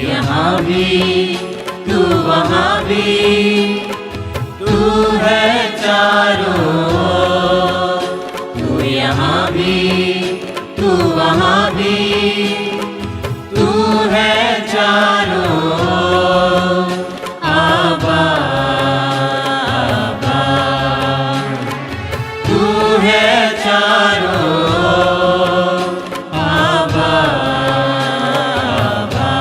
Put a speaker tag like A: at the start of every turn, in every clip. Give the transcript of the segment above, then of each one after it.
A: यहाँ भी तू वहाँ भी, तू है चारों ओर। तू यहाँ भी तू वहाँ भी, तू है चारों ओर। आबा आबा, तू है चारों ओर। आबा आबा,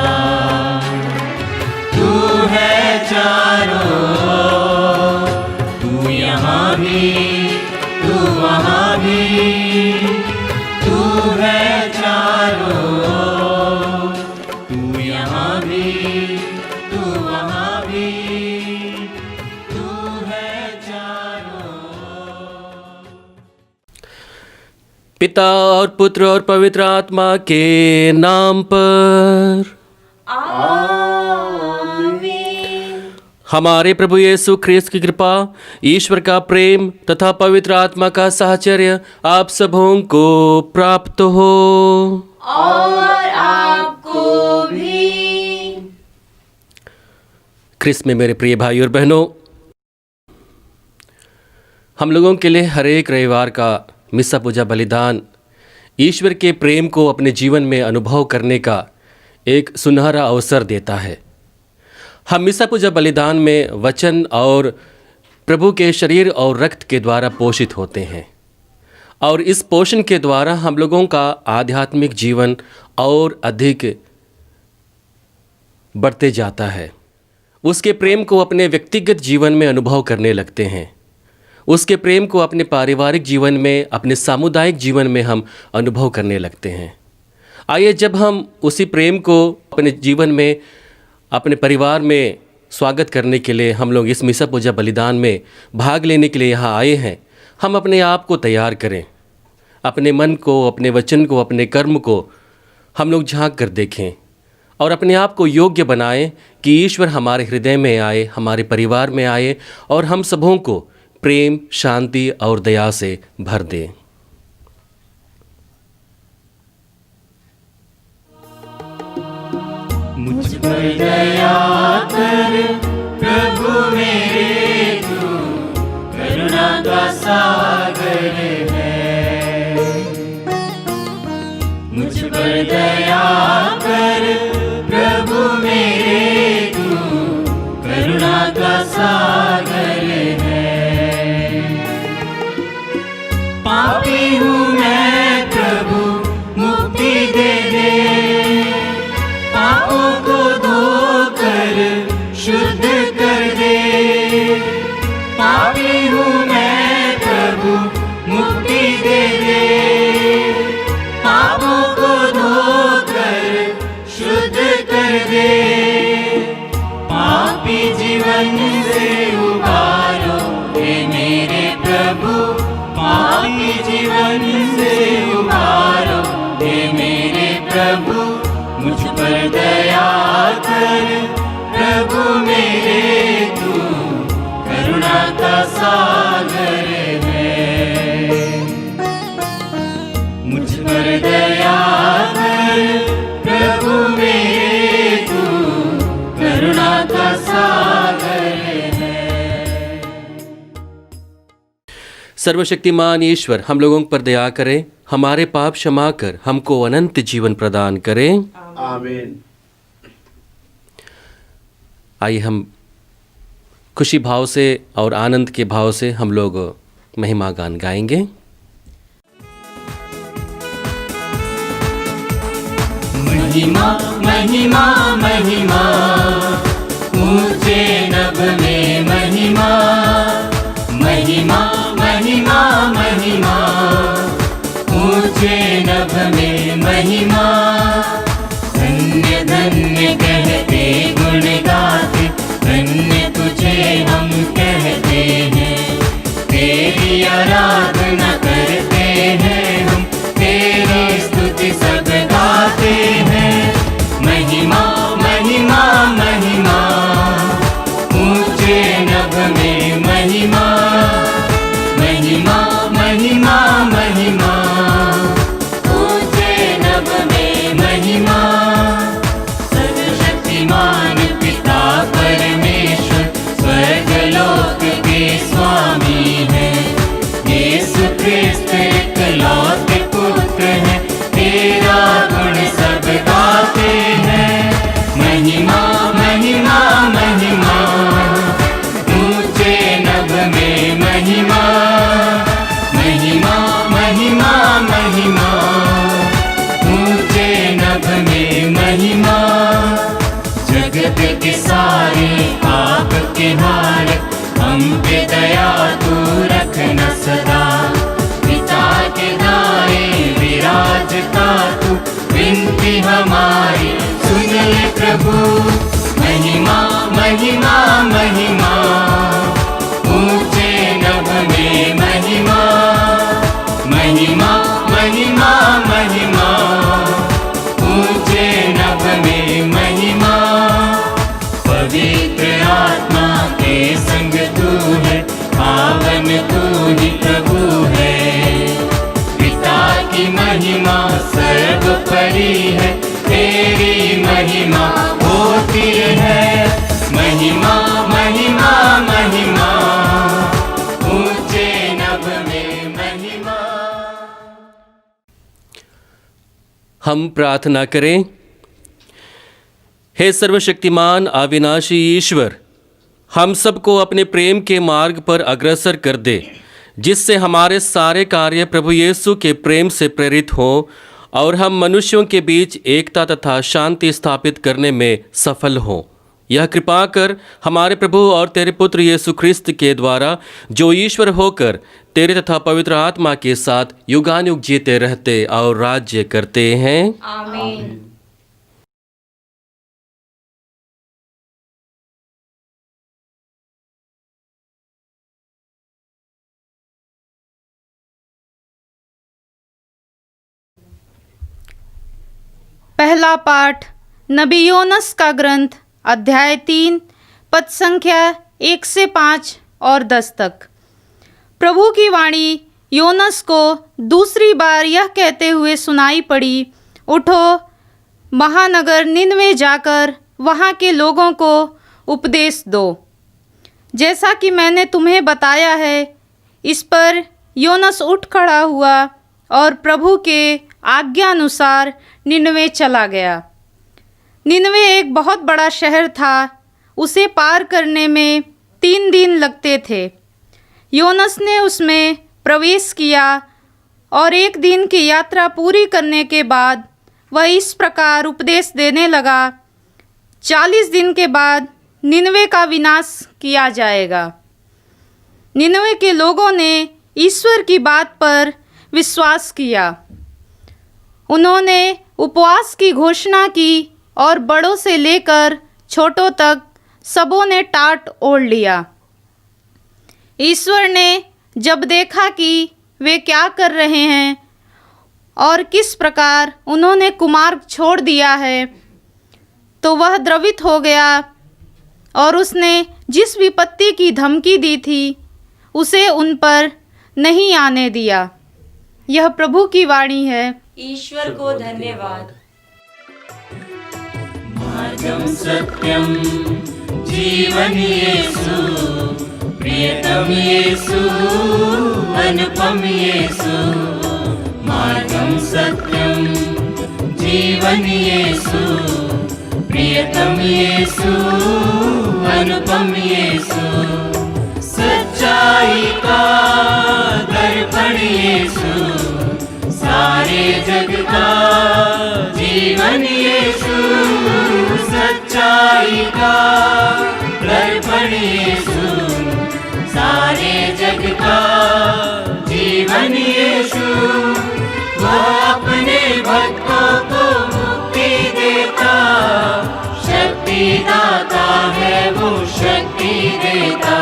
A: तू है चारों ओर। तू यहाँ भी तू वहाँ भी, तू है चारों ओर। तू यहाँ भी तू वहाँ भी, तू है चारों ओर।
B: पिता और पुत्र और पवित्र आत्मा के नाम पर हमारे प्रभु यीशु ख्रिस्त की कृपा, ईश्वर का प्रेम तथा पवित्र आत्मा का साहचर्य आप सबों को प्राप्त हो।
C: और आपको भी।
B: ख्रिस्त में मेरे प्रिय भाई और बहनों, हम लोगों के लिए हर एक रविवार का मिस्सा पूजा बलिदान ईश्वर के प्रेम को अपने जीवन में अनुभव करने का एक सुनहरा अवसर देता है। हम मिस्सा पूजा बलिदान में वचन और प्रभु के शरीर और रक्त के द्वारा पोषित होते हैं, और इस पोषण के द्वारा हम लोगों का आध्यात्मिक जीवन और अधिक बढ़ते जाता है। उसके प्रेम को अपने व्यक्तिगत जीवन में अनुभव करने लगते हैं। उसके प्रेम को अपने पारिवारिक जीवन में, अपने सामुदायिक जीवन में हम अनुभव करने लगते हैं। आइए, जब हम उसी प्रेम को अपने जीवन में, अपने परिवार में स्वागत करने के लिए हम लोग इस मिस्सा पूजा बलिदान में भाग लेने के लिए यहाँ आए हैं, हम अपने आप को तैयार करें। अपने मन को, अपने वचन को, अपने कर्म को हम लोग झांक कर देखें और अपने आप को योग्य बनाएं कि ईश्वर हमारे हृदय में आए, हमारे परिवार में आए और हम सबों को प्रेम, शांति और दया से भर दे।
A: मुझ पर दया कर प्रभु मेरे, तू करुणा का सागर है। मुझ पर दया कर प्रभु मेरे, तू करुणा का सागर है। पापी हूँ मैं प्रभु, मुक्ति दे दे। पापों को धोकर शुद्ध कर दे। पापी हूँ मैं प्रभु, मुक्ति दे दे। पापों को धोकर शुद्ध कर दे। पापी जीवन से उबारो हे मेरे प्रभु। पापी जीवन से उबारो हे मेरे प्रभु। मुझ पर दया कर प्रभु मेरे, तू करुणा का सागर है। मुझ पर दया कर प्रभु मेरे, तू करुणा का सागर है।
B: सर्वशक्तिमान ईश्वर हम लोगों पर दया करें, हमारे पाप क्षमा कर हमको अनंत जीवन प्रदान करें।
D: आमीन।
B: आइए हम खुशी भाव से और आनंद के भाव से हम लोग महिमा गान गाएंगे।
A: महिमा महिमा महिमा, ऊंचे नभ में महिमा। महिमा महिमा महिमा, ऊंचे नभ में महिमा। धन्य धन्य कहते गुण गाते, धन्य तुझे हम कहते हैं। तेरी आराधना करते हैं हम, तेरी स्तुति सब गाते हैं। महिमा के सारे पाप के हारक, हम पे दया तू रखना सदा। पिता के दाएं विराजता तू, विनती हमारी सुन ले प्रभु। महिमा महिमा महिमा, ऊंचे नभ में महिमा। महिमा महिमा महिमा, ऊंचे नभ में महिमा। पवित्र आत्मा के संग तू है, पावन तू ही प्रभु है। पिता की महिमा सर्वोपरि है, तेरी महिमा होती है। महिमा महिमा महिमा, ऊंचे नभ में महिमा।
B: हम प्रार्थना करें। हे सर्वशक्तिमान अविनाशी ईश्वर, हम सबको अपने प्रेम के मार्ग पर अग्रसर कर दे, जिससे हमारे सारे कार्य प्रभु यीशु के प्रेम से प्रेरित हों और हम मनुष्यों के बीच एकता तथा शांति स्थापित करने में सफल हों। यह कृपा कर हमारे प्रभु और तेरे पुत्र यीशु ख्रिस्त के द्वारा, जो ईश्वर होकर तेरे तथा पवित्र आत्मा के साथ युगानुयुग जीते रहते और राज्य करते हैं।
C: आमीन।
D: पहला पाठ नबी योनस का ग्रंथ, अध्याय 3, पद संख्या 1 से 5 और 10 तक। प्रभु की वाणी योनस को दूसरी बार यह कहते हुए सुनाई पड़ी, उठो, महानगर निनवे जाकर वहाँ के लोगों को उपदेश दो, जैसा कि मैंने तुम्हें बताया है। इस पर योनस उठ खड़ा हुआ और प्रभु के आज्ञानुसार निनवे चला गया। निनवे एक बहुत बड़ा शहर था, उसे पार करने में 3 दिन लगते थे। योनस ने उसमें प्रवेश किया और 1 दिन की यात्रा पूरी करने के बाद वह इस प्रकार उपदेश देने लगा, 40 दिन के बाद निनवे का विनाश किया जाएगा। निनवे के लोगों ने ईश्वर की बात पर विश्वास किया। उन्होंने उपवास की घोषणा की और बड़ों से लेकर छोटों तक सबों ने टाट ओढ़ लिया। ईश्वर ने जब देखा कि वे क्या कर रहे हैं और किस प्रकार उन्होंने कुमार्ग छोड़ दिया है, तो वह द्रवित हो गया और उसने जिस विपत्ति की धमकी दी थी उसे उन पर नहीं आने दिया। यह प्रभु की वाणी है।
C: ईश्वर को धन्यवाद।
A: मार्गम सत्यम जीवन येसु, प्रियतम येसु, अनुपम येसु। मार्गम सत्यम जीवन येसु, प्रियतम येसु, अनुपम येसु। सच्चाई का दर्पण येसु, सारे जग का जीवन येसु। सच्चाई का दर्पण येसु, सारे जग का जीवन येसु। वह अपने भक्तों को मुक्ति देता, शक्ति दाता है वो शक्ति देता।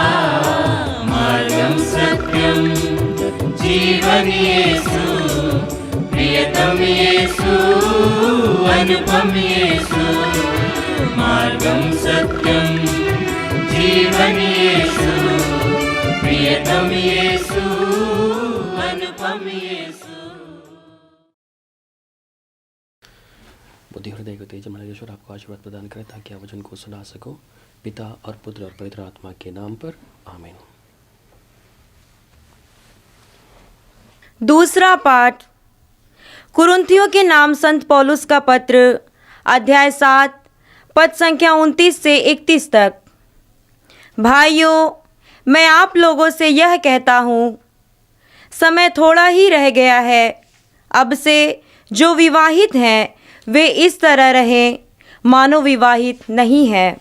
A: मार्गम सत्यम जीवन येसु, प्रियतम येसु, अनुपम येसु। मार्गम सत्यम जीवन येसु, प्रियतम येसु, अनुपम येसु।
B: बुद्धि हृदय को तेज हमारा ईश्वर आपको आशीर्वाद प्रदान करे, ताकि आप वचन को सुना सको। पिता और पुत्र और पवित्र आत्मा के नाम पर, आमीन।
E: दूसरा पाठ कुरिन्थियों के नाम संत पौलुस का पत्र, अध्याय 7, पद संख्या 29 से 31 तक। भाइयों, मैं आप लोगों से यह कहता हूँ, समय थोड़ा ही रह गया है। अब से जो विवाहित हैं वे इस तरह रहें मानो विवाहित नहीं है,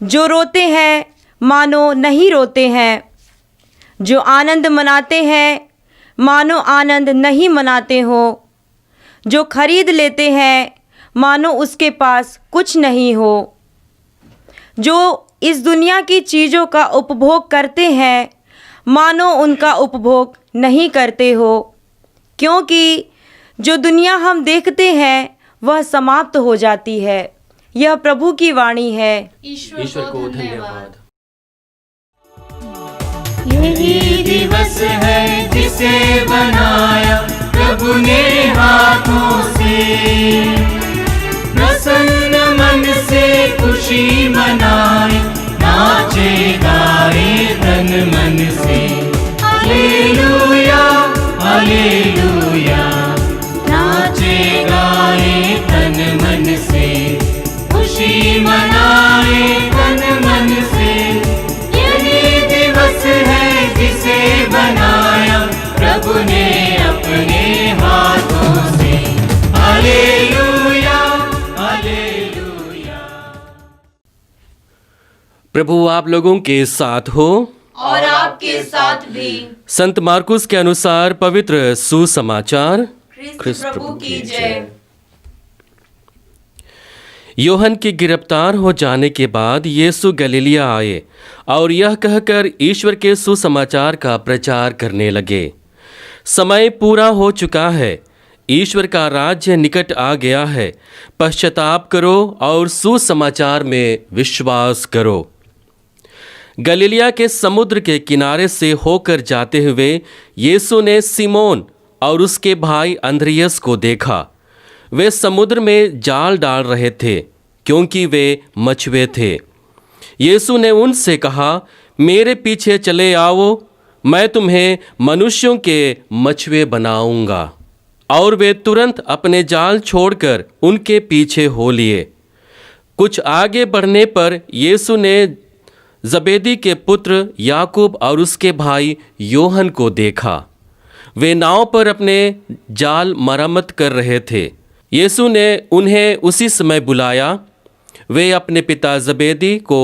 E: जो रोते हैं मानो नहीं रोते हैं, जो आनंद मनाते हैं मानो आनंद नहीं मनाते हो, जो खरीद लेते हैं मानो उसके पास कुछ नहीं हो, जो इस दुनिया की चीज़ों का उपभोग करते हैं मानो उनका उपभोग नहीं करते हो, क्योंकि जो दुनिया हम देखते हैं वह समाप्त हो जाती है। यह प्रभु की वाणी है।
B: ईश्वर को धन्यवाद।
A: यही दिवस है जिसे बनाया प्रभु ने हाथों से, प्रसन्न मन से खुशी मनाए, नाचे गाए तन मन से। हालेलुया हालेलुया, नाचे गाए तन मन से, खुशी मनाए तन मन से। यही दिवस है जिसे बनाया प्रभु ने अपने हाथों से। Hallelujah hallelujah.
B: प्रभु आप लोगों के साथ हो
C: और आपके साथ भी।
B: संत मार्कुस के अनुसार पवित्र सुसमाचार।
C: ख्रिस्त प्रभु की जय।
B: योहन के गिरफ्तार हो जाने के बाद यीशु गलीलिया आए और यह कहकर ईश्वर के सुसमाचार का प्रचार करने लगे, समय पूरा हो चुका है, ईश्वर का राज्य निकट आ गया है, पश्चाताप करो और सुसमाचार में विश्वास करो। गलीलिया के समुद्र के किनारे से होकर जाते हुए यीशु ने सिमोन और उसके भाई अंद्रियस को देखा। वे समुद्र में जाल डाल रहे थे क्योंकि वे मछुए थे। यीशु ने उनसे कहा, मेरे पीछे चले आओ, मैं तुम्हें मनुष्यों के मछुए बनाऊंगा। और वे तुरंत अपने जाल छोड़कर उनके पीछे हो लिए। कुछ आगे बढ़ने पर यीशु ने जबेदी के पुत्र याकूब और उसके भाई योहन को देखा। वे नाव पर अपने जाल मरम्मत कर रहे थे। यीशु ने उन्हें उसी समय बुलाया। वे अपने पिता जबेदी को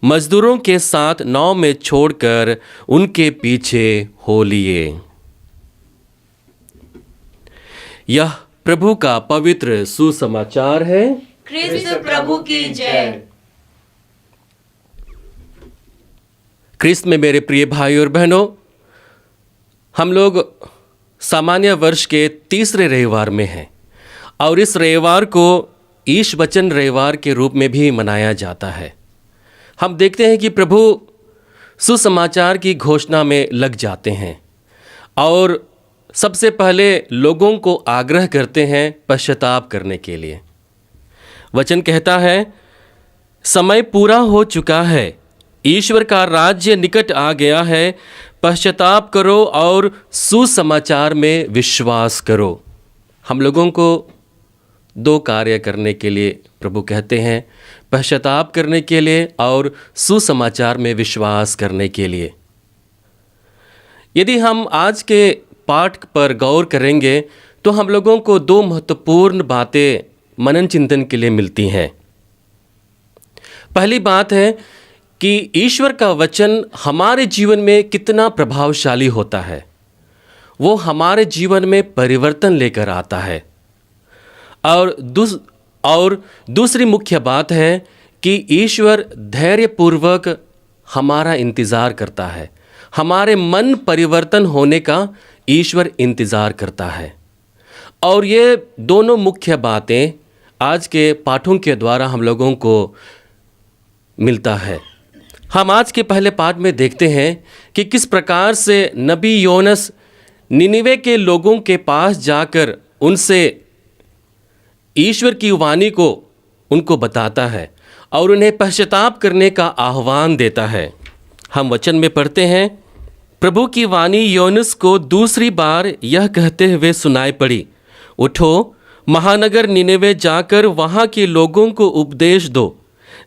B: मजदूरों के साथ नाव में छोड़कर उनके पीछे हो लिए। यह प्रभु का पवित्र सुसमाचार है।
C: ख्रिस्त प्रभु की जय।
B: ख्रिस्त में मेरे प्रिय भाई और बहनों, हम लोग सामान्य वर्ष के तीसरे रविवार में हैं और इस रविवार को ईश वचन रविवार के रूप में भी मनाया जाता है। हम देखते हैं कि प्रभु सुसमाचार की घोषणा में लग जाते हैं और सबसे पहले लोगों को आग्रह करते हैं पश्चाताप करने के लिए। वचन कहता है, समय पूरा हो चुका है, ईश्वर का राज्य निकट आ गया है, पश्चाताप करो और सुसमाचार में विश्वास करो। हम लोगों को दो कार्य करने के लिए प्रभु कहते हैं, पश्चाताप करने के लिए और सुसमाचार में विश्वास करने के लिए। यदि हम आज के पाठ पर गौर करेंगे तो हम लोगों को दो महत्वपूर्ण बातें मनन चिंतन के लिए मिलती हैं। पहली बात है कि ईश्वर का वचन हमारे जीवन में कितना प्रभावशाली होता है। वो हमारे जीवन में परिवर्तन लेकर आता है। और दूसरी मुख्य बात है कि ईश्वर धैर्यपूर्वक हमारा इंतज़ार करता है। हमारे मन परिवर्तन होने का ईश्वर इंतज़ार करता है। और ये दोनों मुख्य बातें आज के पाठों के द्वारा हम लोगों को मिलता है। हम आज के पहले पाठ में देखते हैं कि किस प्रकार से नबी योनस निनिवे के लोगों के पास जाकर उनसे ईश्वर की वाणी को उनको बताता है और उन्हें पश्चाताप करने का आह्वान देता है। हम वचन में पढ़ते हैं, प्रभु की वाणी योनस को दूसरी बार यह कहते हुए सुनाई पड़ी, उठो, महानगर निनिवे जाकर वहाँ के लोगों को उपदेश दो,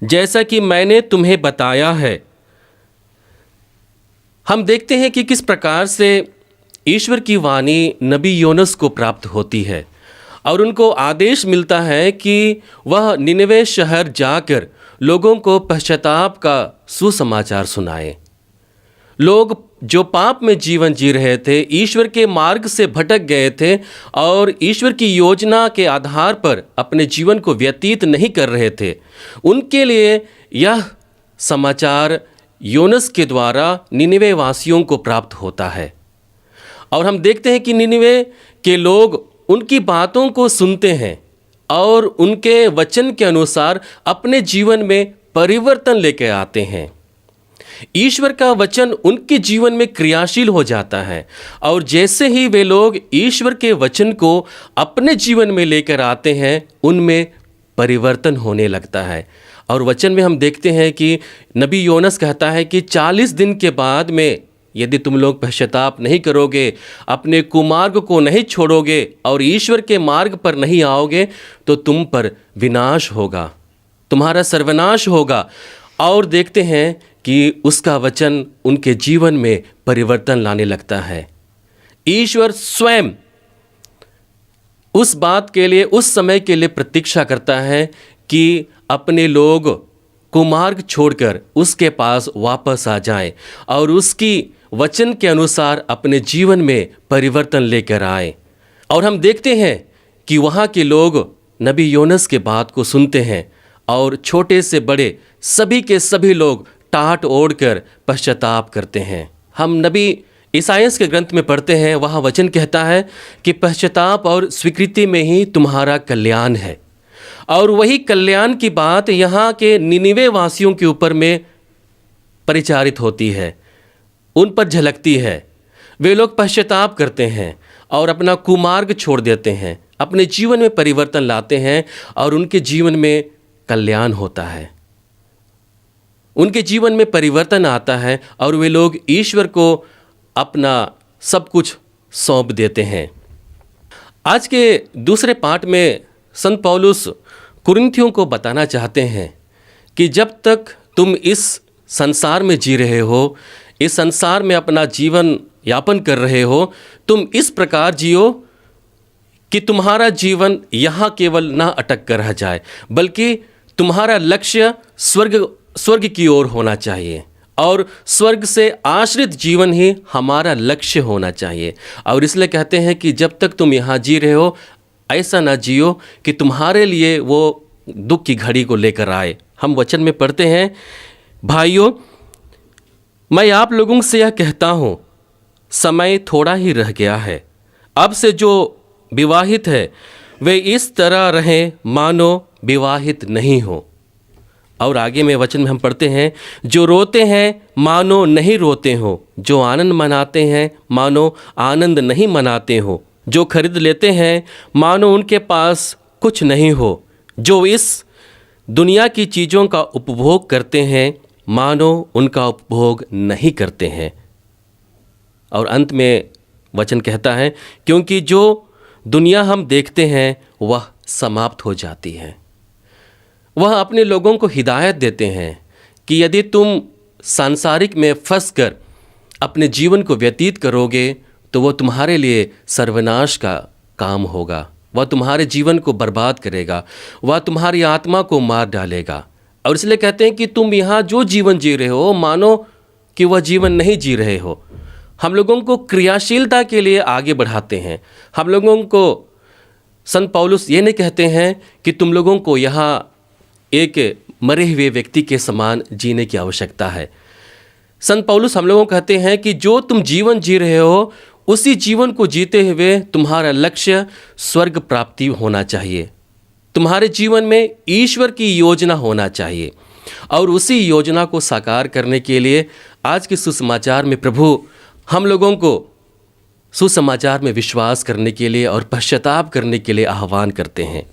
B: जैसा कि मैंने तुम्हें बताया है। हम देखते हैं कि किस प्रकार से ईश्वर की वाणी नबी योनस को प्राप्त होती है और उनको आदेश मिलता है कि वह निनवे शहर जाकर लोगों को पश्चाताप का सुसमाचार सुनाए। लोग जो पाप में जीवन जी रहे थे, ईश्वर के मार्ग से भटक गए थे और ईश्वर की योजना के आधार पर अपने जीवन को व्यतीत नहीं कर रहे थे, उनके लिए यह समाचार योनस के द्वारा निनवे वासियों को प्राप्त होता है। और हम देखते हैं कि निनवे के लोग उनकी बातों को सुनते हैं और उनके वचन के अनुसार अपने जीवन में परिवर्तन लेकर आते हैं। ईश्वर का वचन उनके जीवन में क्रियाशील हो जाता है और जैसे ही वे लोग ईश्वर के वचन को अपने जीवन में लेकर आते हैं, उनमें परिवर्तन होने लगता है। और वचन में हम देखते हैं कि नबी योनस कहता है कि 40 दिन के बाद में यदि तुम लोग पश्चाताप नहीं करोगे, अपने कुमार्ग को नहीं छोड़ोगे और ईश्वर के मार्ग पर नहीं आओगे, तो तुम पर विनाश होगा, तुम्हारा सर्वनाश होगा। और देखते हैं कि उसका वचन उनके जीवन में परिवर्तन लाने लगता है। ईश्वर स्वयं उस बात के लिए, उस समय के लिए प्रतीक्षा करता है कि अपने लोग कुमार्ग छोड़कर उसके पास वापस आ जाएं और उसकी वचन के अनुसार अपने जीवन में परिवर्तन लेकर आए। और हम देखते हैं कि वहाँ के लोग नबी योनस के बात को सुनते हैं और छोटे से बड़े सभी के सभी लोग टाट ओढ़कर पश्चाताप करते हैं। हम नबी ईसाइयास के ग्रंथ में पढ़ते हैं, वहाँ वचन कहता है कि पश्चाताप और स्वीकृति में ही तुम्हारा कल्याण है। और वही कल्याण की बात यहाँ के निनिवे वासियों के ऊपर में परिचारित होती है, उन पर झलकती है। वे लोग पश्चाताप करते हैं और अपना कुमार्ग छोड़ देते हैं, अपने जीवन में परिवर्तन लाते हैं और उनके जीवन में कल्याण होता है, उनके जीवन में परिवर्तन आता है और वे लोग ईश्वर को अपना सब कुछ सौंप देते हैं। आज के दूसरे पाठ में संत पौलुस कुरिन्थियों को बताना चाहते हैं कि जब तक तुम इस संसार में जी रहे हो, इस संसार में अपना जीवन यापन कर रहे हो, तुम इस प्रकार जियो कि तुम्हारा जीवन यहाँ केवल ना अटक कर रह जाए, बल्कि तुम्हारा लक्ष्य स्वर्ग की ओर होना चाहिए और स्वर्ग से आश्रित जीवन ही हमारा लक्ष्य होना चाहिए। और इसलिए कहते हैं कि जब तक तुम यहाँ जी रहे हो, ऐसा ना जियो कि तुम्हारे लिए वो दुख की घड़ी को लेकर आए। हम वचन में पढ़ते हैं, भाइयों मैं आप लोगों से यह कहता हूँ, समय थोड़ा ही रह गया है। अब से जो विवाहित है वे इस तरह रहें मानो विवाहित नहीं हो। और आगे में वचन में हम पढ़ते हैं, जो रोते हैं मानो नहीं रोते हो, जो आनंद मनाते हैं मानो आनंद नहीं मनाते हो, जो खरीद लेते हैं मानो उनके पास कुछ नहीं हो, जो इस दुनिया की चीज़ों का उपभोग करते हैं मानो उनका उपभोग नहीं करते हैं। और अंत में वचन कहता है, क्योंकि जो दुनिया हम देखते हैं वह समाप्त हो जाती है। वह अपने लोगों को हिदायत देते हैं कि यदि तुम सांसारिक में फंसकर अपने जीवन को व्यतीत करोगे तो वह तुम्हारे लिए सर्वनाश का काम होगा, वह तुम्हारे जीवन को बर्बाद करेगा, वह तुम्हारी आत्मा को मार डालेगा। और इसलिए कहते हैं कि तुम यहाँ जो जीवन जी रहे हो मानो कि वह जीवन नहीं जी रहे हो। हम लोगों को क्रियाशीलता के लिए आगे बढ़ाते हैं। हम लोगों को संत पौलुस ये नहीं कहते हैं कि तुम लोगों को यहाँ एक मरे हुए व्यक्ति के समान जीने की आवश्यकता है। संत पौलुस हम लोगों को कहते हैं कि जो तुम जीवन जी रहे हो उसी जीवन को जीते हुए तुम्हारा लक्ष्य स्वर्ग प्राप्ति होना चाहिए। तुम्हारे जीवन में ईश्वर की योजना होना चाहिए और उसी योजना को साकार करने के लिए आज के सुसमाचार में प्रभु हम लोगों को सुसमाचार में विश्वास करने के लिए और पश्चाताप करने के लिए आह्वान करते हैं।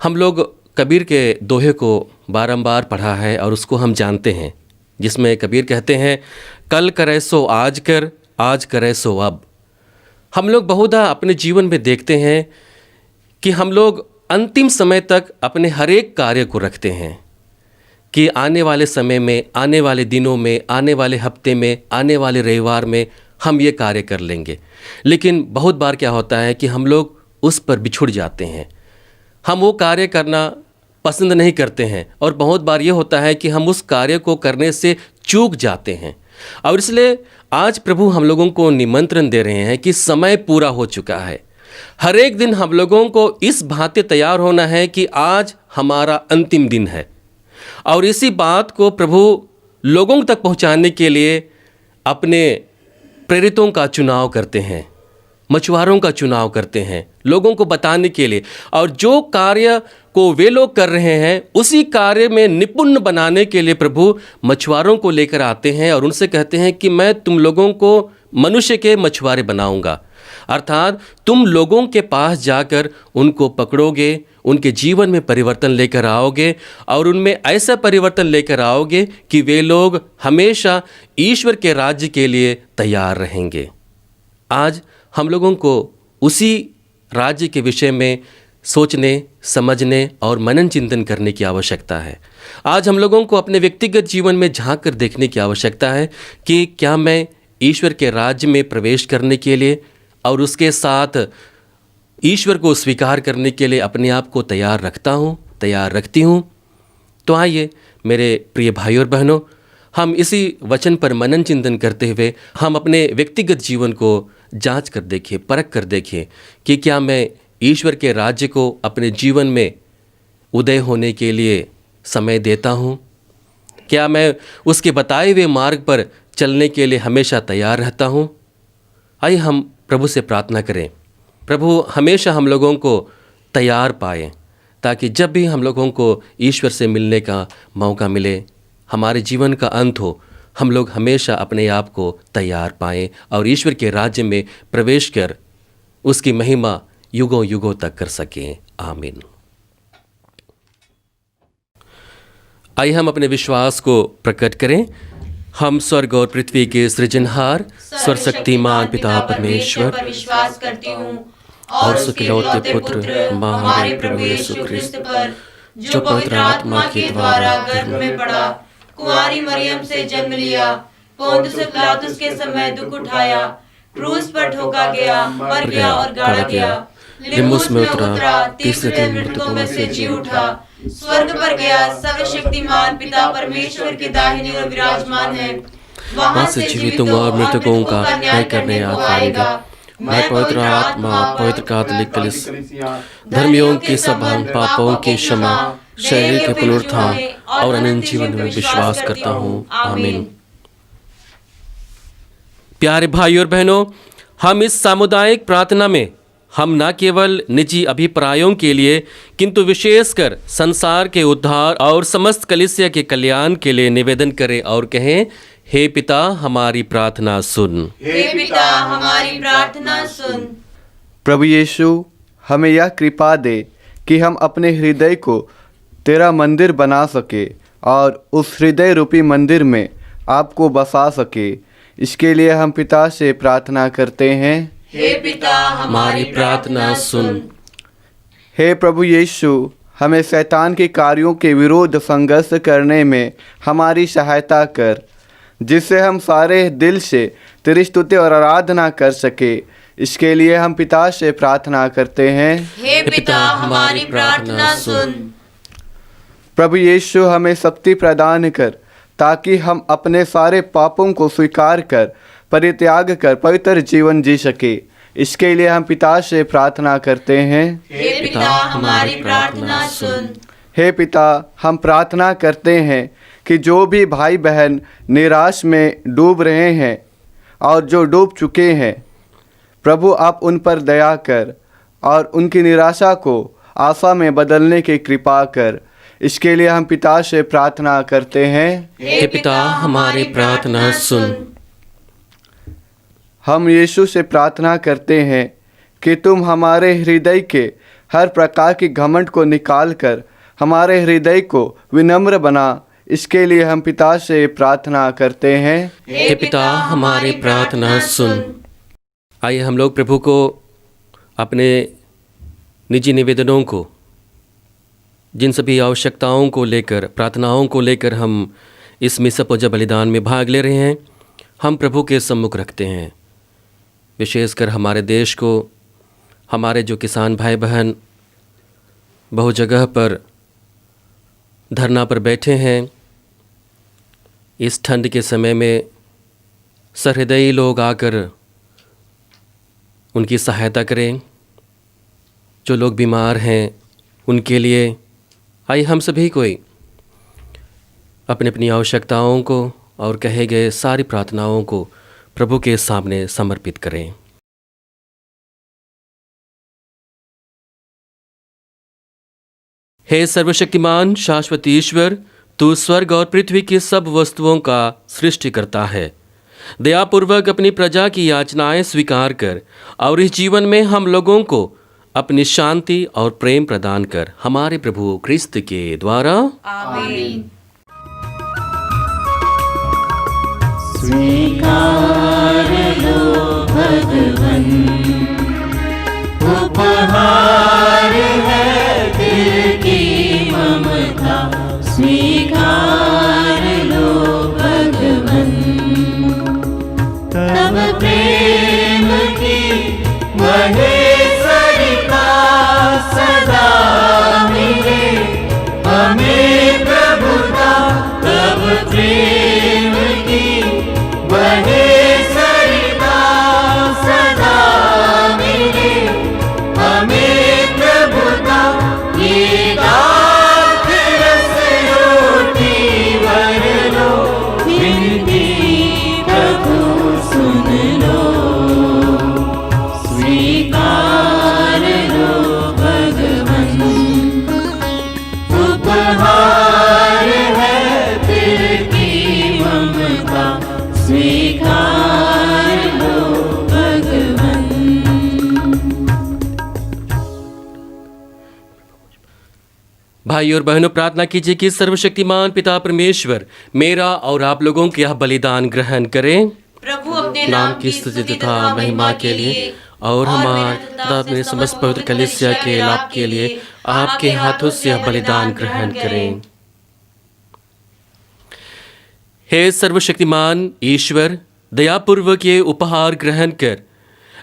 B: हम लोग कबीर के दोहे को बारंबार पढ़ा है और उसको हम जानते हैं, जिसमें कबीर कहते हैं, कल करे सो आज कर, आज करे सो अब। हम लोग बहुधा अपने जीवन में देखते हैं कि हम लोग अंतिम समय तक अपने हर एक कार्य को रखते हैं कि आने वाले समय में, आने वाले दिनों में, आने वाले हफ्ते में, आने वाले रविवार में हम ये कार्य कर लेंगे। लेकिन बहुत बार क्या होता है कि हम लोग उस पर बिछुड़ जाते हैं। हम वो कार्य करना पसंद नहीं करते हैं और बहुत बार ये होता है कि हम उस कार्य को करने से चूक जाते हैं। और इसलिए आज प्रभु हम लोगों को निमंत्रण दे रहे हैं कि समय पूरा हो चुका है। हर एक दिन हम लोगों को इस भांति तैयार होना है कि आज हमारा अंतिम दिन है। और इसी बात को प्रभु लोगों तक पहुंचाने के लिए अपने प्रेरितों का चुनाव करते हैं, मछुआरों का चुनाव करते हैं लोगों को बताने के लिए। और जो कार्य को वे लोग कर रहे हैं उसी कार्य में निपुण बनाने के लिए प्रभु मछुआरों को लेकर आते हैं और उनसे कहते हैं कि मैं तुम लोगों को मनुष्य के मछुआरे बनाऊंगा। अर्थात तुम लोगों के पास जाकर उनको पकड़ोगे, उनके जीवन में परिवर्तन लेकर आओगे और उनमें ऐसा परिवर्तन लेकर आओगे कि वे लोग हमेशा ईश्वर के राज्य के लिए तैयार रहेंगे। आज हम लोगों को उसी राज्य के विषय में सोचने, समझने और मनन चिंतन करने की आवश्यकता है। आज हम लोगों को अपने व्यक्तिगत जीवन में झांक कर देखने की आवश्यकता है कि क्या मैं ईश्वर के राज्य में प्रवेश करने के लिए और उसके साथ ईश्वर को स्वीकार करने के लिए अपने आप को तैयार रखता हूँ, तैयार रखती हूँ। तो आइए मेरे प्रिय भाई और बहनों, हम इसी वचन पर मनन चिंतन करते हुए हम अपने व्यक्तिगत जीवन को जांच कर देखें, परख कर देखें कि क्या मैं ईश्वर के राज्य को अपने जीवन में उदय होने के लिए समय देता हूँ। क्या मैं उसके बताए हुए मार्ग पर चलने के लिए हमेशा तैयार रहता हूँ। आइए हम प्रभु से प्रार्थना करें, प्रभु हमेशा हम लोगों को तैयार पाएं ताकि जब भी हम लोगों को ईश्वर से मिलने का मौका मिले, हमारे जीवन का अंत हो, हम लोग हमेशा अपने आप को तैयार पाएं और ईश्वर के राज्य में प्रवेश कर उसकी महिमा युगों युगों तक कर सकें। आमीन। आइए हम अपने विश्वास को प्रकट करें। हम स्वर्ग और पृथ्वी के सृजनहार सर्वशक्तिमान पिता परमेश्वर
C: पर विश्वास करती हूँ
B: और उसके इकलौते पुत्र हमारे प्रभु यीशु क्रिस्त
C: पर जो पवित्र आत्मा के द्वारा गर्भ में पड़ा, कुंवारी मरियम से जन्म लिया, पोंतियुस पिलातुस के समय दुख उठाया, क्रूस पर ठोका गया, मर गया और गाड़ा गया, लिम्बुस में उतरा, तीसरे दिन मृतकों में से जी उठा, स्वर्ग पर गया, सर्वशक्तिमान पिता परमेश्वर के दाहिने ओर विराजमान है, वहां से जीवितों और मृतकों का न्याय करने आएगा। मैं पवित्र आत्मा, पवित्र कैथोलिक कलीसिया, धर्मियों की सभा, पापों की क्षमा, शरीर के पुनरुत्थान और अनंत जीवन में विश्वास करता हूँ। आमीन। प्यारे भाई और बहनों, हम इस सामुदायिक प्रार्थना में हम न केवल निजी अभिप्रायों के लिए किंतु विशेषकर संसार के उद्धार और समस्त कलीसिया के कल्याण के लिए निवेदन करें और कहें, हे पिता हमारी प्रार्थना सुन। हे पिता हमारी प्रार्थना सुन।
A: प्रभु यीशु, हमें यह कृपा दे कि हम अपने हृदय को तेरा मंदिर बना सके और उस हृदय रूपी मंदिर में आपको बसा सके। इसके लिए हम पिता से प्रार्थना करते हैं,
C: हे पिता
B: हमारी प्रार्थना सुन।
A: हे प्रभु यीशु, हमें शैतान के कार्यों के विरोध संघर्ष करने में हमारी सहायता कर, जिससे हम सारे दिल से तेरी स्तुति और आराधना कर सके। इसके लिए हम पिता से प्रार्थना करते हैं,
C: हे पिता हमारी प्रार्थना सुन।
A: प्रभु यीशु, हमें शक्ति प्रदान कर ताकि हम अपने सारे पापों को स्वीकार कर परित्याग कर पवित्र जीवन जी सके। इसके लिए हम पिता से प्रार्थना करते हैं,
C: हे पिता हमारी प्रार्थना सुन।
A: हे पिता, हम प्रार्थना करते हैं कि जो भी भाई बहन निराश में डूब रहे हैं और जो डूब चुके हैं, प्रभु आप उन पर दया कर और उनकी निराशा को आशा में बदलने की कृपा कर। इसके लिए हम पिता से प्रार्थना करते हैं,
B: हे पिता हमारी प्रार्थना सुन।
A: हम यीशु से प्रार्थना करते हैं कि तुम हमारे हृदय के हर प्रकार की घमंड को निकाल कर हमारे हृदय को विनम्र बना। इसके लिए हम पिता से प्रार्थना करते हैं,
B: हे पिता हमारी प्रार्थना सुन। आइए हम लोग प्रभु को अपने निजी निवेदनों को, जिन सभी आवश्यकताओं को लेकर, प्रार्थनाओं को लेकर हम इस मिसा पूजा बलिदान में भाग ले रहे हैं, हम प्रभु के सम्मुख रखते हैं। विशेषकर हमारे देश को, हमारे जो किसान भाई बहन बहु जगह पर धरना पर बैठे हैं, इस ठंड के समय में सहृदयी लोग आकर उनकी सहायता करें। जो लोग बीमार हैं उनके लिए आइए हम सभी कोई अपनी अपनी आवश्यकताओं को और कहे गए सारी प्रार्थनाओं को प्रभु के सामने समर्पित करें। हे सर्वशक्तिमान शाश्वत ईश्वर, तू स्वर्ग और पृथ्वी की सब वस्तुओं का सृष्टिकर्ता है। दयापूर्वक अपनी प्रजा की याचनाएं स्वीकार कर और इस जीवन में हम लोगों को अपनी शांति और प्रेम प्रदान कर, हमारे प्रभु क्रिस्त के द्वारा।
C: आमीन।
F: स्वीकार लो भगवन, उपहार है दिल की ममता। स्वीकार लो भगवन, तब प्रेम की महेश्वरिता सदा मिले हमें प्रभुता। तब प्रेम की महेश्वरिता सदा मिले हमें प्रभुता। ये दाख रस रोटी भर लो, विनती प्रभु सुन लो। स्वीकार लो भगवन, उपहार है दिल की ममता। स्वीकार लो भगवन।
B: भाई और बहनों, प्रार्थना कीजिए कि सर्वशक्तिमान पिता परमेश्वर मेरा और आप लोगों के यह बलिदान ग्रहण करें,
C: प्रभु अपने
B: नाम की स्तुति तथा महिमा के लिए और हमारे तथा अपने समस्त पवित्र कलीसिया के लाभ के लिए आपके हाथों से यह बलिदान ग्रहण करें। हे सर्वशक्तिमान ईश्वर, दयापूर्वक ये उपहार ग्रहण कर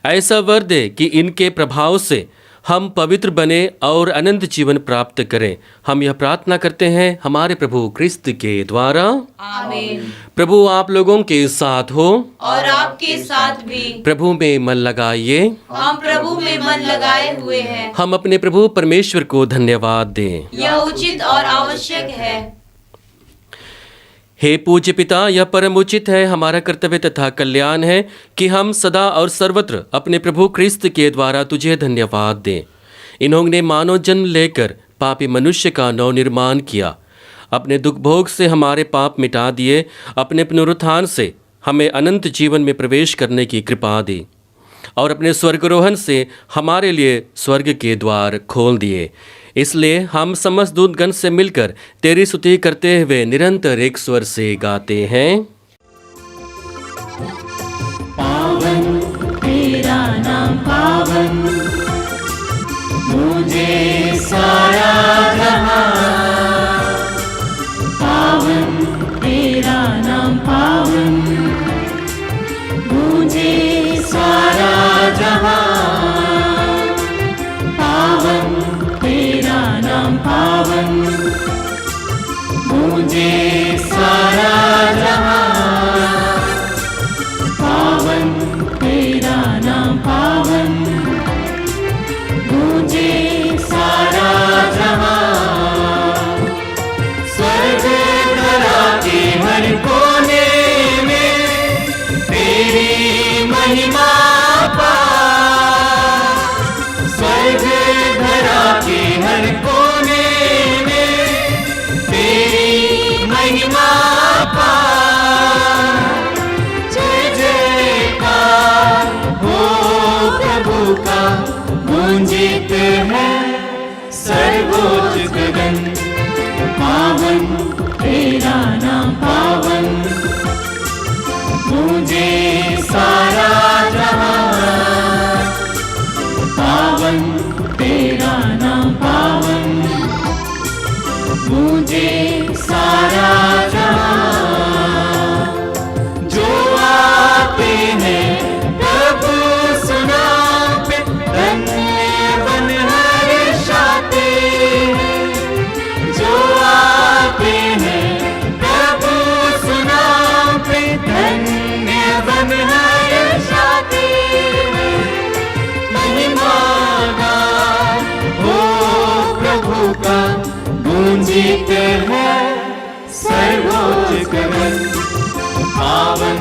B: ऐसा वर दे कि इनके प्रभाव से हम पवित्र बने और अनंत जीवन प्राप्त करें। हम यह प्रार्थना करते हैं हमारे प्रभु क्रिस्त के द्वारा।
C: आमीन।
B: प्रभु आप लोगों के साथ हो
C: और आपके साथ भी।
B: प्रभु में मन लगाइए।
C: हम प्रभु में मन लगाए हुए हैं।
B: हम अपने प्रभु परमेश्वर को धन्यवाद दें।
C: यह उचित और आवश्यक है।
B: हे पूज्य पिता, यह परम उचित है, हमारा कर्तव्य तथा कल्याण है कि हम सदा और सर्वत्र अपने प्रभु क्रिस्त के द्वारा तुझे धन्यवाद दें। इन्होंने मानव जन्म लेकर पापी मनुष्य का नवनिर्माण किया, अपने दुख भोग से हमारे पाप मिटा दिए, अपने पुनरुत्थान से हमें अनंत जीवन में प्रवेश करने की कृपा दी और अपने स्वर्गारोहण से हमारे लिए स्वर्ग के द्वार खोल दिए। इसलिए हम समस्त दूतगण से मिलकर तेरी स्तुति करते हुए निरंतर एक स्वर से गाते हैं।
F: पावन तेरा नाम पावन, मुझे सारा जहां। पावन तेरा नाम पावन, मुझे सारा जहां। पावन तेरा नाम पावन, मुझे सारा जहां। पावन तेरा नाम पावन, मुझे सारा जहां। स्वर्ग धरा के हर कोने में तेरी महिमा पा। स्वर्ग धरा के हर कोने में तेरी महिमा पा। जय जयकार हो प्रभु का, गूंजित है सर्वोच्च गगन। पावन तेरा नाम पावन, मुझे सारा जहां। पावन तेरा नाम पावन, मुझे सारा जहां। जो आते हैं प्रभु सुनाते, धन्य पूजित है सर्वोच्च गगन, पावन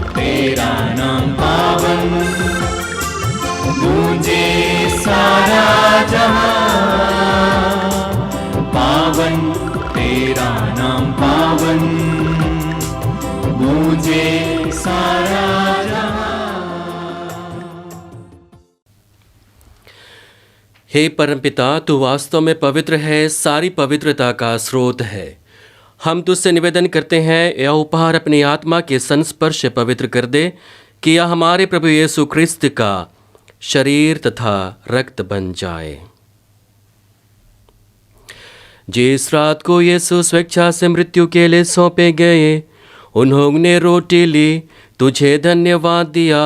F: तेरा नाम पावन, गूंजे सारा जहां, पावन तेरा नाम पावन, गूंजे सारा जहां।
B: हे परमपिता, तू वास्तव में पवित्र है, सारी पवित्रता का स्रोत है। हम तुझसे निवेदन करते हैं, यह उपहार अपनी आत्मा के संस्पर्श से पवित्र कर दे कि यह हमारे प्रभु यीशु क्रिस्त का शरीर तथा रक्त बन जाए। जिस रात को यीशु स्वेच्छा से मृत्यु के लिए सौंपे गए, उन्होंने रोटी ली, तुझे धन्यवाद दिया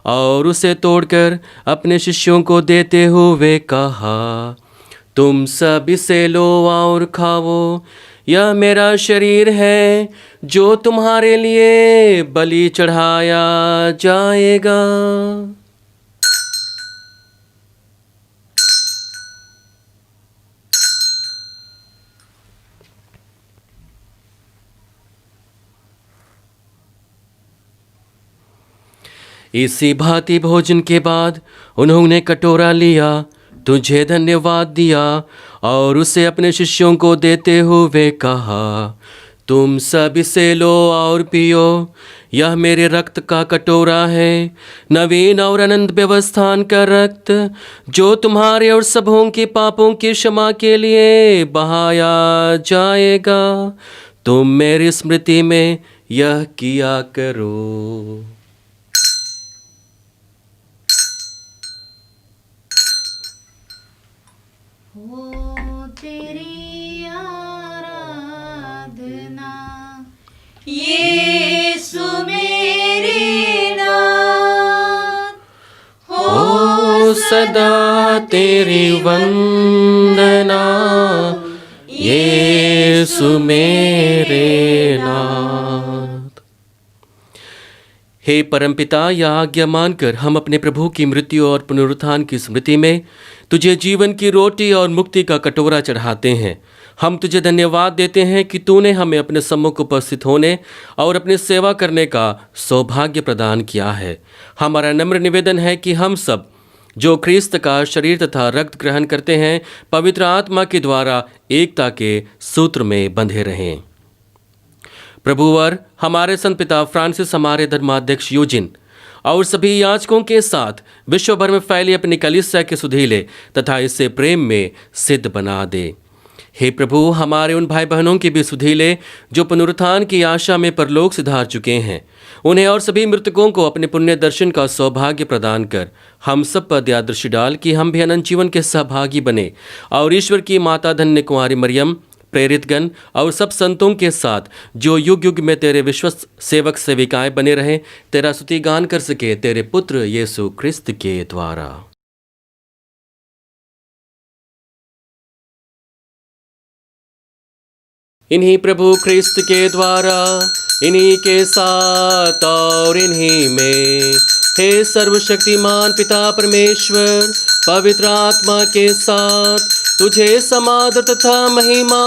B: और उसे तोड़कर अपने शिष्यों को देते हुए कहा, तुम सब इसे लो और खाओ, यह मेरा शरीर है जो तुम्हारे लिए बलि चढ़ाया जाएगा। इसी भांति भोजन के बाद उन्होंने कटोरा लिया, तुझे धन्यवाद दिया और उसे अपने शिष्यों को देते हुए कहा, तुम सब इसे लो और पियो, यह मेरे रक्त का कटोरा है, नवीन और अनंत व्यवस्थान का रक्त, जो तुम्हारे और सबों के पापों की क्षमा के लिए बहाया जाएगा। तुम मेरी स्मृति में यह किया करो।
D: तेरी आराधना
C: यीशु मेरे नाथ,
B: हो सदा तेरी वंदना, यीशु मेरे नाथ। हे परमपिता, यह आज्ञा मानकर हम अपने प्रभु की मृत्यु और पुनरुत्थान की स्मृति में तुझे जीवन की रोटी और मुक्ति का कटोरा चढ़ाते हैं। हम तुझे धन्यवाद देते हैं कि तूने हमें अपने सम्मुख उपस्थित होने और अपनी सेवा करने का सौभाग्य प्रदान किया है। हमारा नम्र निवेदन है कि हम सब जो ख्रीस्त का शरीर तथा रक्त ग्रहण करते हैं, पवित्र आत्मा के द्वारा एकता के सूत्र में बंधे रहें। प्रभुवर, हमारे संत पिता फ्रांसिस, हमारे धर्माध्यक्ष यूजिन और सभी याजकों के साथ विश्व भर में फैली अपनी कलीसिया के सुधीले तथा इससे प्रेम में सिद्ध बना दे। हे प्रभु, हमारे उन भाई बहनों के भी सुधीले जो पुनरुत्थान की आशा में परलोक सिधार चुके हैं, उन्हें और सभी मृतकों को अपने पुण्य दर्शन का सौभाग्य प्रदान कर हम सब पर दया दृष्टि डाल कि हम भी अनंत जीवन के सहभागी बने और ईश्वर की माता धन्य कुंवारी मरियम, प्रेरितगण और सब संतों के साथ जो युग युग में तेरे विश्वस्त सेवक सेविकाएं बने रहें, तेरा स्तुति गान कर सके तेरे पुत्र यीशु क्रिस्त के द्वारा। इन्हीं प्रभु क्रिस्त के द्वारा, इन्हीं के साथ और इन्हीं में, हे सर्वशक्तिमान पिता परमेश्वर, पवित्र आत्मा के साथ तुझे समादर तथा महिमा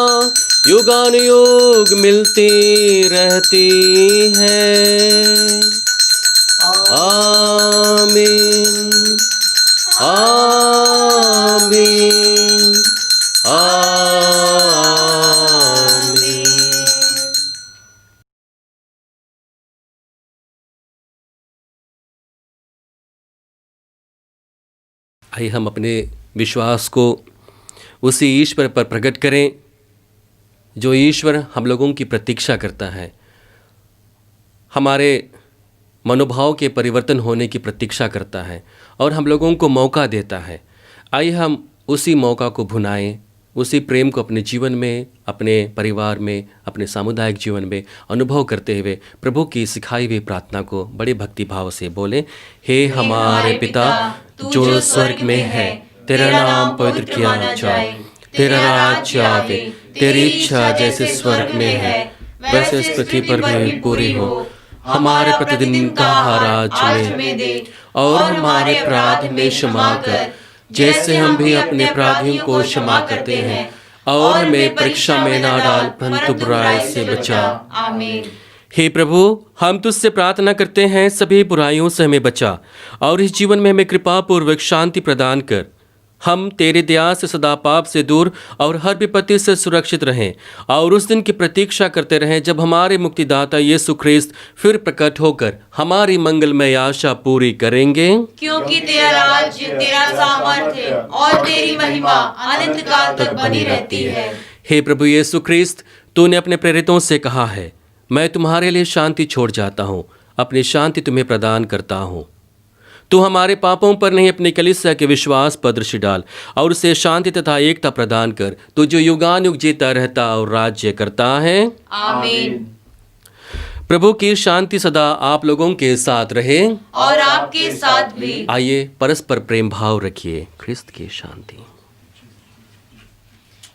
B: युगानुयुग मिलती रहती है। आमीन, आमीन, आमीन। आइए हम अपने विश्वास को उसी ईश्वर पर प्रकट करें जो ईश्वर हम लोगों की प्रतीक्षा करता है, हमारे मनोभाव के परिवर्तन होने की प्रतीक्षा करता है और हम लोगों को मौका देता है। आइए हम उसी मौका को भुनाएं, उसी प्रेम को अपने जीवन में, अपने परिवार में, अपने सामुदायिक जीवन में अनुभव करते हुए प्रभु की सिखाई हुई प्रार्थना को बड़े भक्ति भाव से बोलें। हे हमारे पिता जो स्वर्ग में है, तेरा नाम पवित्र किया जाए, तेरा राज्य आवे, तेरी इच्छा जैसे स्वर्ग में है वैसे इस पृथ्वी पर भी पूरी हो। हमारे प्रतिदिन का आहार आज हमें दे और हमारे अपराध में क्षमा कर, जैसे हम भी अपने अपराधियों को क्षमा करते हैं, और हमें परीक्षा में ना डाल, परंतु बुराई से बचा।
C: आमीन।
B: हे प्रभु, हम तुझसे प्रार्थना करते हैं, सभी बुराइयों से हमें बचा और इस जीवन में हमें कृपा पूर्वक शांति प्रदान कर। हम तेरे दया से सदा पाप से दूर और हर विपत्ति से सुरक्षित रहें और उस दिन की प्रतीक्षा करते रहें जब हमारे मुक्तिदाता यीशु ख्रिस्त फिर प्रकट होकर हमारी मंगलमय आशा पूरी करेंगे।
C: क्योंकि तेरा राज्य, तेरा सामर्थ्य और तेरी महिमा अनंत काल तक बनी रहती है।
B: हे प्रभु यीशु ख्रिस्त, तूने अपने प्रेरितों से कहा है, मैं तुम्हारे लिए शांति छोड़ जाता हूँ, अपनी शांति तुम्हें प्रदान करता हूँ। तू हमारे पापों पर नहीं, अपनी कलीसिया के विश्वास पर दृष्टि डाल और उसे शांति तथा एकता प्रदान कर, तू जो युगानुयुग जीता रहता और राज्य करता है।
C: आमीन।
B: प्रभु की शांति सदा आप लोगों के साथ रहे
C: और आपके साथ भी।
B: आइए परस्पर प्रेम भाव रखिए। ख्रिस्त की शांति।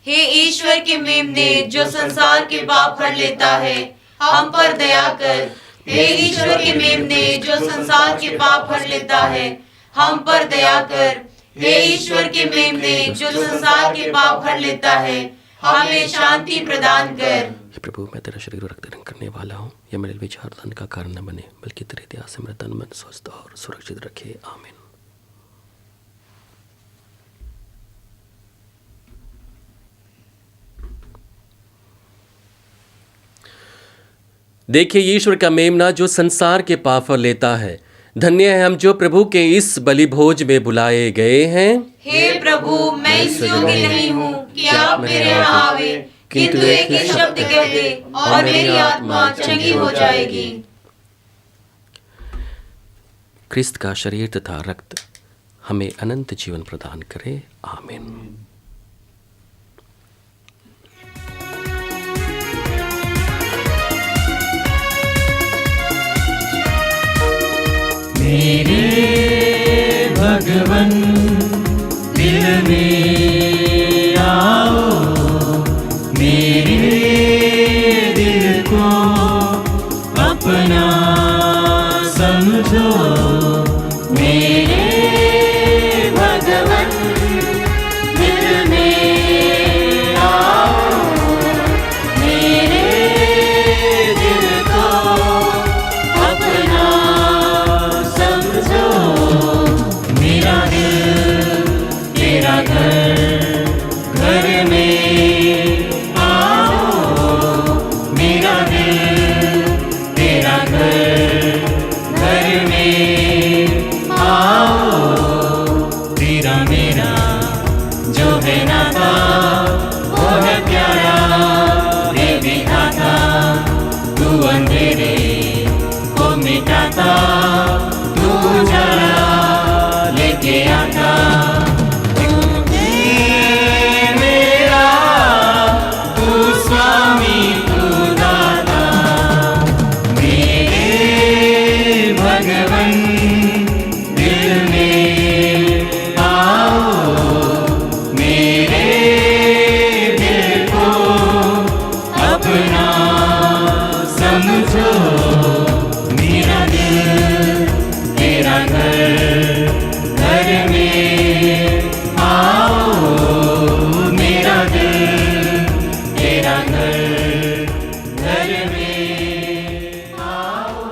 C: हे ईश्वर के मेमने, जो संसार के पाप हर लेता है, हम पर दया कर। हे ईश्वर के मेमने, जो संसार के पाप हर लेता है, हम पर दया कर। हे ईश्वर के मेमने, जो संसार के पाप हर लेता है, हमें शांति प्रदान कर।
B: हे प्रभु, मैं तेरा शरीर और रक्त ग्रहण करने वाला हूँ। यह मेरे विचार दंड का कारण न बने, बल्कि तेरे दया से मेरा तन मन स्वस्थ और सुरक्षित रखे। आमीन। देखिए ईश्वर का मेमना जो संसार के पाप लेता है। धन्य है हम जो प्रभु के इस बलि भोज में बुलाए गए हैं।
C: हे प्रभु, मैं इस योग्य नहीं हूँ कि आप मेरे यहाँ आवे, किंतु एक ही शब्द कह दे और मेरी आत्मा चंगी हो जाएगी।
B: ख्रिस्त का शरीर तथा रक्त हमें अनंत जीवन प्रदान करे। आमीन।
F: मेरे भगवन दिल में आओ, मेरे दिल को अपना समझो। मेरे भगवन दिल में आओ, मेरे दिल को अपना समझो। मेरा दिल तेरा घर, घर में आओ। मेरा दिल तेरा घर, घर में आओ। तेरा मेरा जो है नाता, वो है प्यारा रे विधाता। तू अंधेरे को मिटाता, तू उजाला लेके आता। तू है मेरा, तू स्वामी, तू दाता। मेरे भगवन दिल में आओ, मेरे दिल को अपना समझो। मेरा दिल तेरा घर, घर में आओ। मेरा दिल तेरा घर, घर में आओ।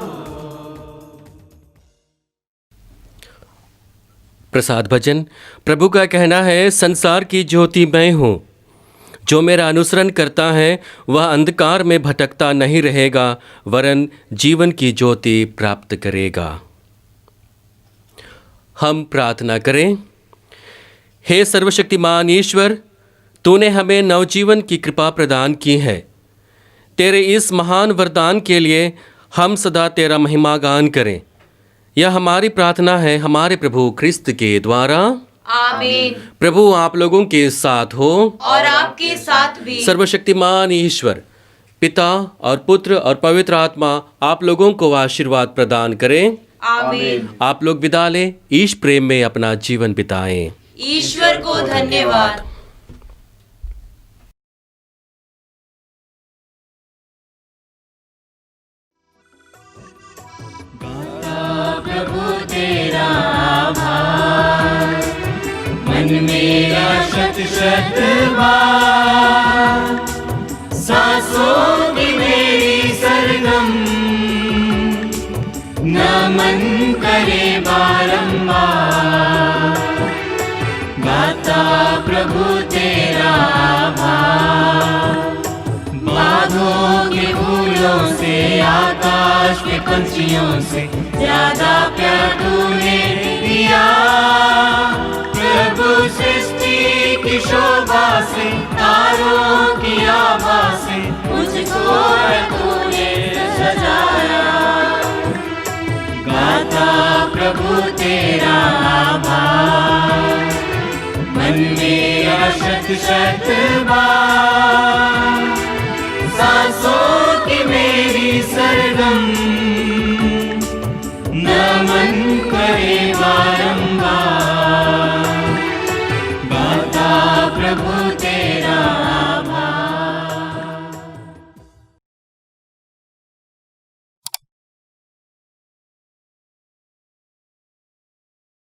B: प्रसाद भजन। प्रभु का कहना है, संसार की ज्योति मैं हूँ, जो मेरा अनुसरण करता है वह अंधकार में भटकता नहीं रहेगा, वरन जीवन की ज्योति प्राप्त करेगा। हम प्रार्थना करें। हे सर्वशक्तिमान ईश्वर, तूने हमें नवजीवन की कृपा प्रदान की है। तेरे इस महान वरदान के लिए हम सदा तेरा महिमा गान करें। यह हमारी प्रार्थना है हमारे प्रभु ख्रिस्त के द्वारा।
C: आमीन।
B: प्रभु आप लोगों के साथ हो
C: और आपके साथ भी।
B: सर्वशक्तिमान ईश्वर पिता और पुत्र और पवित्र आत्मा आप लोगों को आशीर्वाद प्रदान करें।
C: आमीन।
B: आप लोग विदा लें, ईश प्रेम में अपना जीवन बिताएं।
C: ईश्वर को धन्यवाद।
F: प्रभु तेरा आभार, मन मेरा शत शत बार सांसों की मेरी सरगम नमन करे बारंबार गाता प्रभु तेरा आभार बादों के फूलों से आकाश के पंछियों से ज्यादा प्यार तूने दिया प्रभु सृष्टि की शोभा से तारों की आभा से मुझको तूने सजाया गाता प्रभु तेरा आभार मन मेरा शत शत बार